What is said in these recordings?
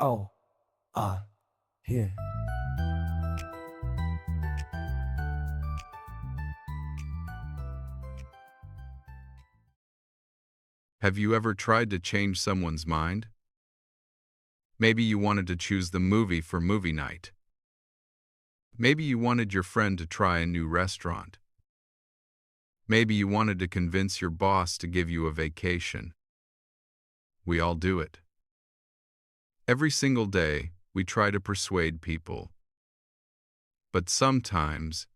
Oh, uh, here. Have you ever tried to change someone's mind? Maybe you wanted to choose the movie for movie night. Maybe you wanted your friend to try a new restaurant. Maybe you wanted to convince your boss to give you a vacation. We all do it. Every single day, we try to persuade people. But sometimes,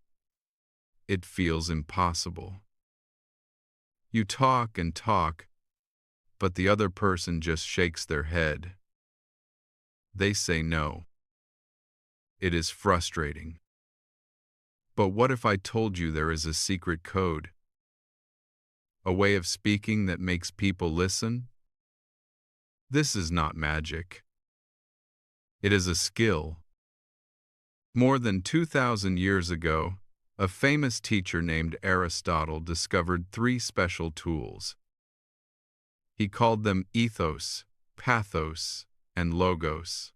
it feels impossible. You talk and talk, but the other person just shakes their head. They say no. It is frustrating. But what if I told you there is a secret code? A way of speaking that makes people listen? This is not magic. It is a skill. More than 2,000 years ago, a famous teacher named Aristotle discovered three special tools. He called them ethos, pathos, and logos.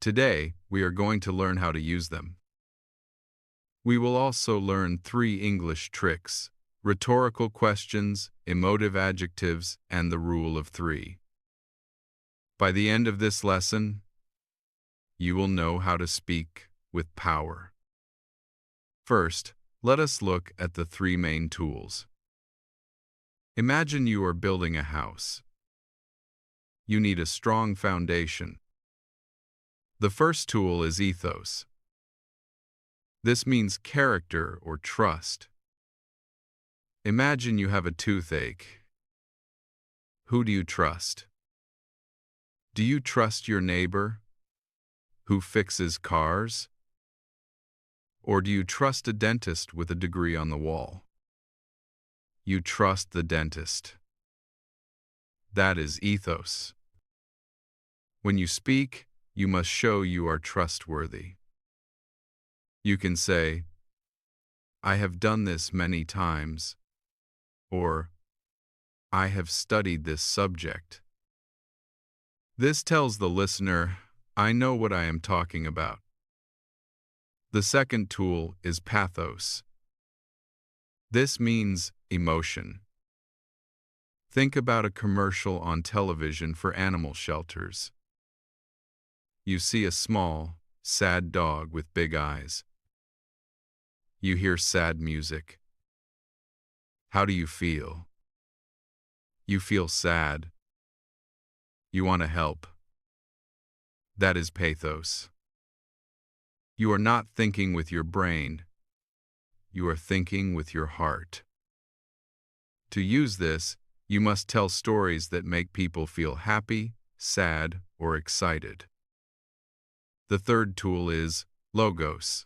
Today, we are going to learn how to use them. We will also learn three English tricks: rhetorical questions, emotive adjectives, and the rule of three. By the end of this lesson, you will know how to speak with power. First, let us look at the three main tools. Imagine you are building a house. You need a strong foundation. The first tool is ethos. This means character or trust. Imagine you have a toothache. Who do you trust? Do you trust your neighbor, who fixes cars? Or do you trust a dentist with a degree on the wall? You trust the dentist. That is ethos. When you speak, you must show you are trustworthy. You can say, "I have done this many times," or "I have studied this subject." This tells the listener, I know what I am talking about. The second tool is pathos. This means emotion. Think about a commercial on television for animal shelters. You see a small, sad dog with big eyes. You hear sad music. How do you feel? You feel sad. You want to help. That is pathos. You are not thinking with your brain. You are thinking with your heart. To use this, you must tell stories that make people feel happy, sad, or excited. The third tool is logos.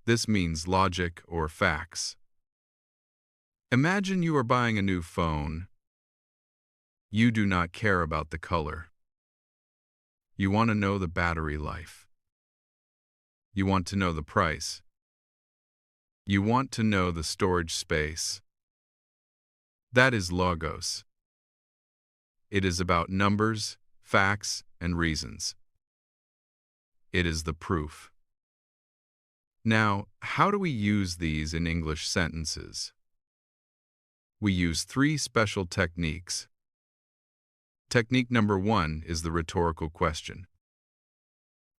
This means logic or facts. Imagine you are buying a new phone. You do not care about the color. You want to know the battery life. You want to know the price. You want to know the storage space. That is logos. It is about numbers, facts, and reasons. It is the proof. Now, how do we use these in English sentences? We use three special techniques. Technique number 1 is the rhetorical question.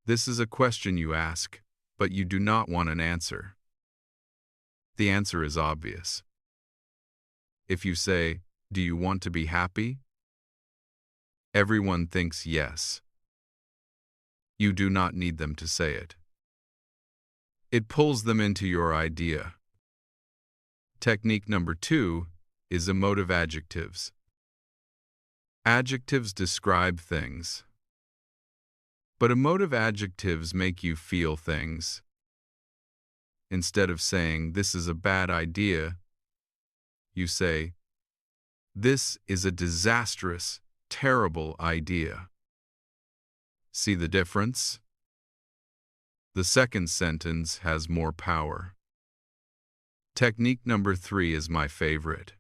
This is a question you ask, but you do not want an answer. The answer is obvious. If you say, "Do you want to be happy?" everyone thinks yes. You do not need them to say it. It pulls them into your idea. Technique number 2 is emotive adjectives. Adjectives describe things, but emotive adjectives make you feel things. Instead of saying, "This is a bad idea," you say, "This is a disastrous, terrible idea." See the difference? The second sentence has more power. Technique number 3 is my favorite.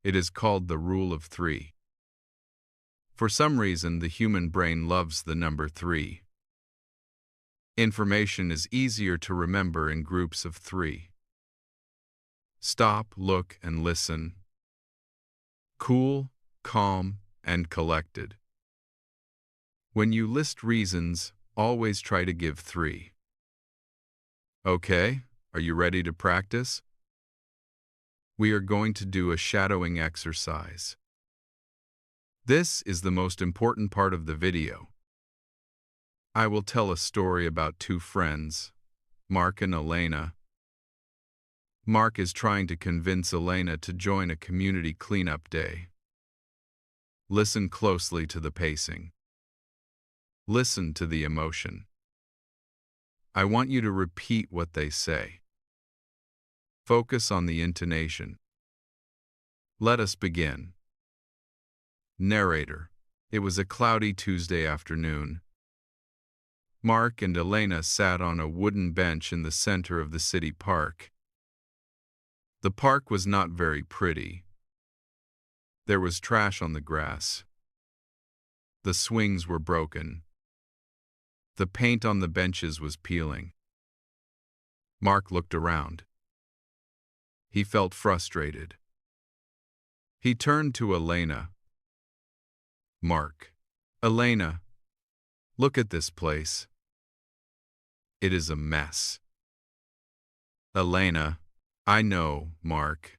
It is called the rule of three. For some reason, the human brain loves the number 3. Information is easier to remember in groups of 3. Stop, look, and listen. Cool, calm, and collected. When you list reasons, always try to give 3. Okay, are you ready to practice? We are going to do a shadowing exercise. This is the most important part of the video. I will tell a story about 2 friends, Mark and Elena. Mark is trying to convince Elena to join a community cleanup day. Listen closely to the pacing. Listen to the emotion. I want you to repeat what they say. Focus on the intonation. Let us begin. Narrator: It was a cloudy Tuesday afternoon. Mark and Elena sat on a wooden bench in the center of the city park. The park was not very pretty. There was trash on the grass. The swings were broken. The paint on the benches was peeling. Mark looked around. He felt frustrated. He turned to Elena. Mark: Elena, look at this place. It is a mess. Elena: I know, Mark.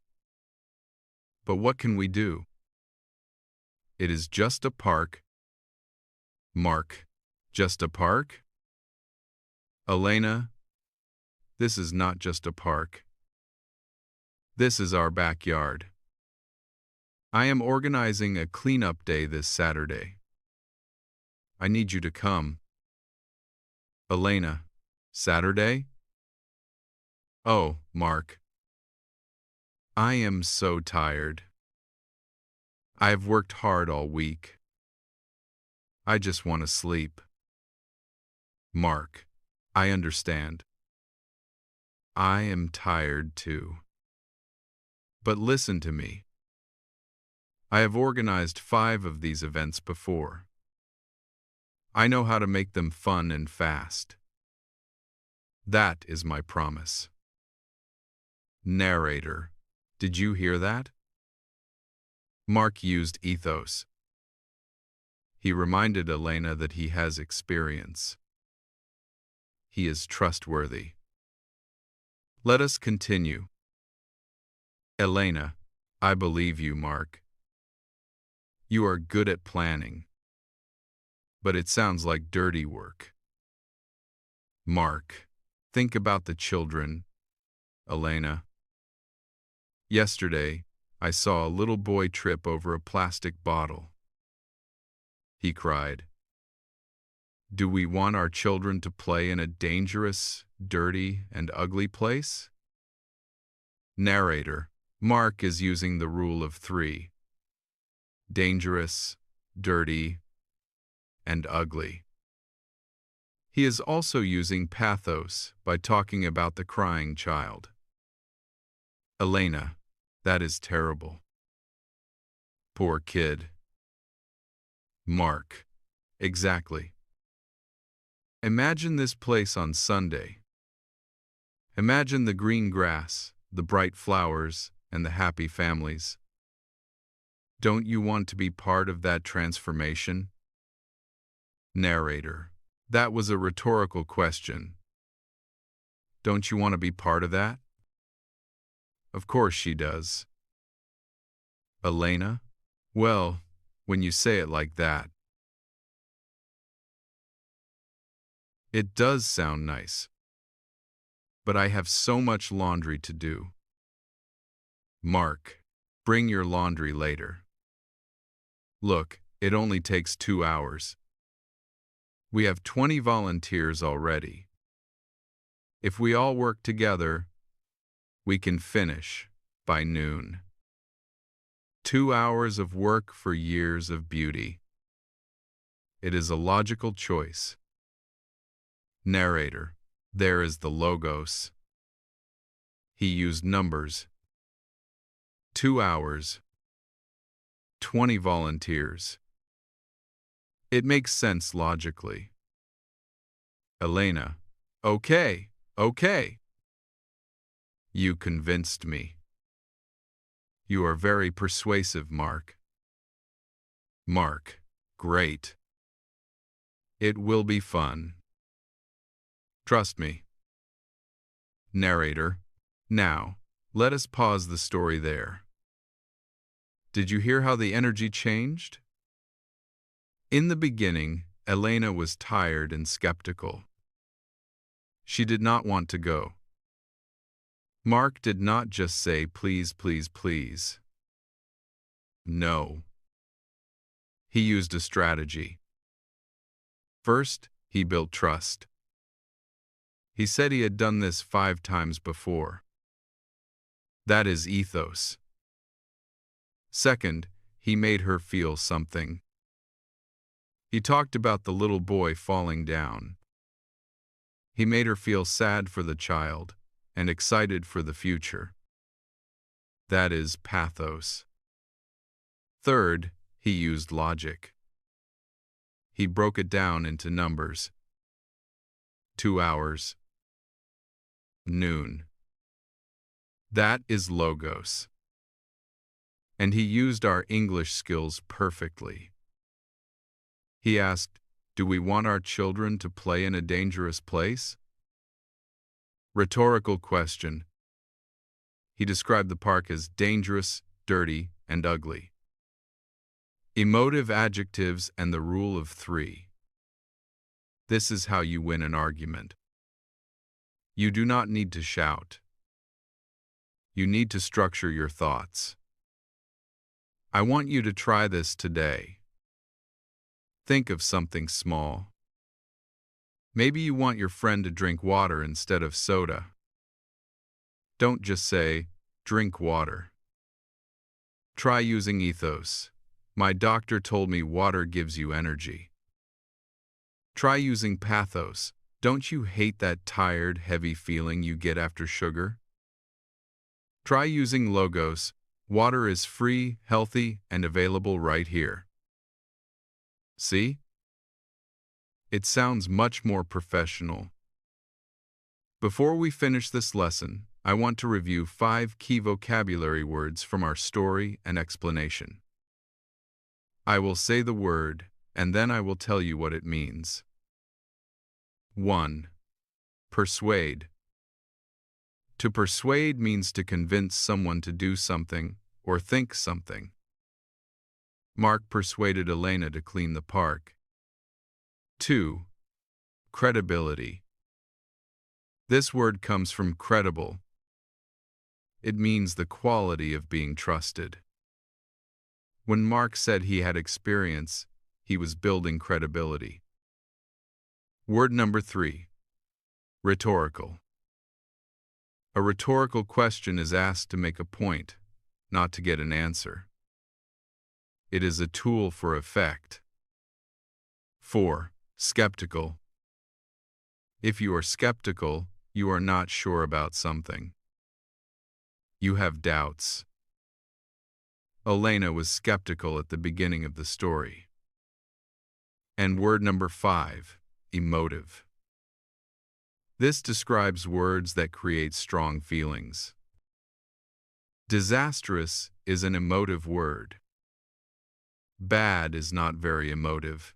But what can we do? It is just a park. Mark: Just a park? Elena: This is not just a park. This is our backyard. I am organizing a cleanup day this Saturday. I need you to come. Elena: Saturday? Oh, Mark. I am so tired. I have worked hard all week. I just want to sleep. Mark: I understand. I am tired too. But listen to me. I have organized 5 of these events before. I know how to make them fun and fast. That is my promise. Narrator: Did you hear that? Mark used ethos. He reminded Elena that he has experience. He is trustworthy. Let us continue. Elena: I believe you, Mark. You are good at planning. But it sounds like dirty work. Mark: Think about the children. Elena: Yesterday, I saw a little boy trip over a plastic bottle. He cried. Do we want our children to play in a dangerous, dirty, and ugly place? Narrator: Mark is using the rule of 3. Dangerous, dirty, and ugly. He is also using pathos by talking about the crying child. Elena: That is terrible. Poor kid. Mark: Exactly. Imagine this place on Sunday. Imagine the green grass, the bright flowers, and the happy families. Don't you want to be part of that transformation? Narrator: That was a rhetorical question. Don't you want to be part of that? Of course she does. Elena: Well, when you say it like that. It does sound nice. But I have so much laundry to do. Mark: Bring your laundry later. Look, it only takes 2 hours. We have 20 volunteers already. If we all work together, we can finish by noon. 2 hours of work for years of beauty. It is a logical choice. Narrator: There is the logos. He used numbers. 2 hours. 20 volunteers. It makes sense logically. Elena, okay, okay. You convinced me. You are very persuasive, Mark. Mark, great. It will be fun. Trust me. Narrator, now, let us pause the story there. Did you hear how the energy changed? In the beginning, Elena was tired and skeptical. She did not want to go. Mark did not just say, please, please, please. No. He used a strategy. First, he built trust. He said he had done this 5 times before. That is ethos. Second, he made her feel something. He talked about the little boy falling down. He made her feel sad for the child and excited for the future. That is pathos. Third, he used logic. He broke it down into numbers. 2 hours. Noon. That is logos. And he used our English skills perfectly. He asked, do we want our children to play in a dangerous place? Rhetorical question. He described the park as dangerous, dirty, and ugly. Emotive adjectives and the rule of 3. This is how you win an argument. You do not need to shout. You need to structure your thoughts. I want you to try this today. Think of something small. Maybe you want your friend to drink water instead of soda. Don't just say, drink water. Try using ethos. My doctor told me water gives you energy. Try using pathos. Don't you hate that tired, heavy feeling you get after sugar? Try using logos. Water is free, healthy, and available right here. See? It sounds much more professional. Before we finish this lesson, I want to review 5 key vocabulary words from our story and explanation. I will say the word, and then I will tell you what it means. 1. Persuade. To persuade means to convince someone to do something or think something. Mark persuaded Elena to clean the park. 2. Credibility. This word comes from credible. It means the quality of being trusted. When Mark said he had experience, he was building credibility. Word number 3. Rhetorical. A rhetorical question is asked to make a point, not to get an answer. It is a tool for effect. 4. Skeptical. If you are skeptical, you are not sure about something. You have doubts. Elena was skeptical at the beginning of the story. And word number 5, emotive. This describes words that create strong feelings. Disastrous is an emotive word. Bad is not very emotive.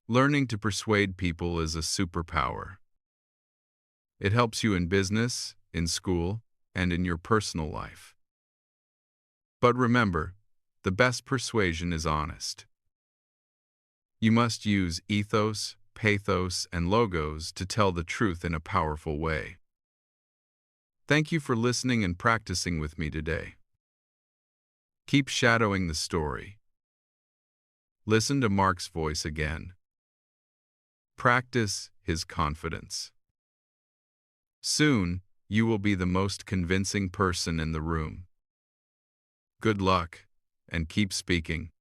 Learning to persuade people is a superpower. It helps you in business, in school, and in your personal life. But remember, the best persuasion is honest. You must use ethos, pathos, and logos to tell the truth in a powerful way. Thank you for listening and practicing with me today. Keep shadowing the story. Listen to Mark's voice again. Practice his confidence. Soon, you will be the most convincing person in the room. Good luck, and keep speaking.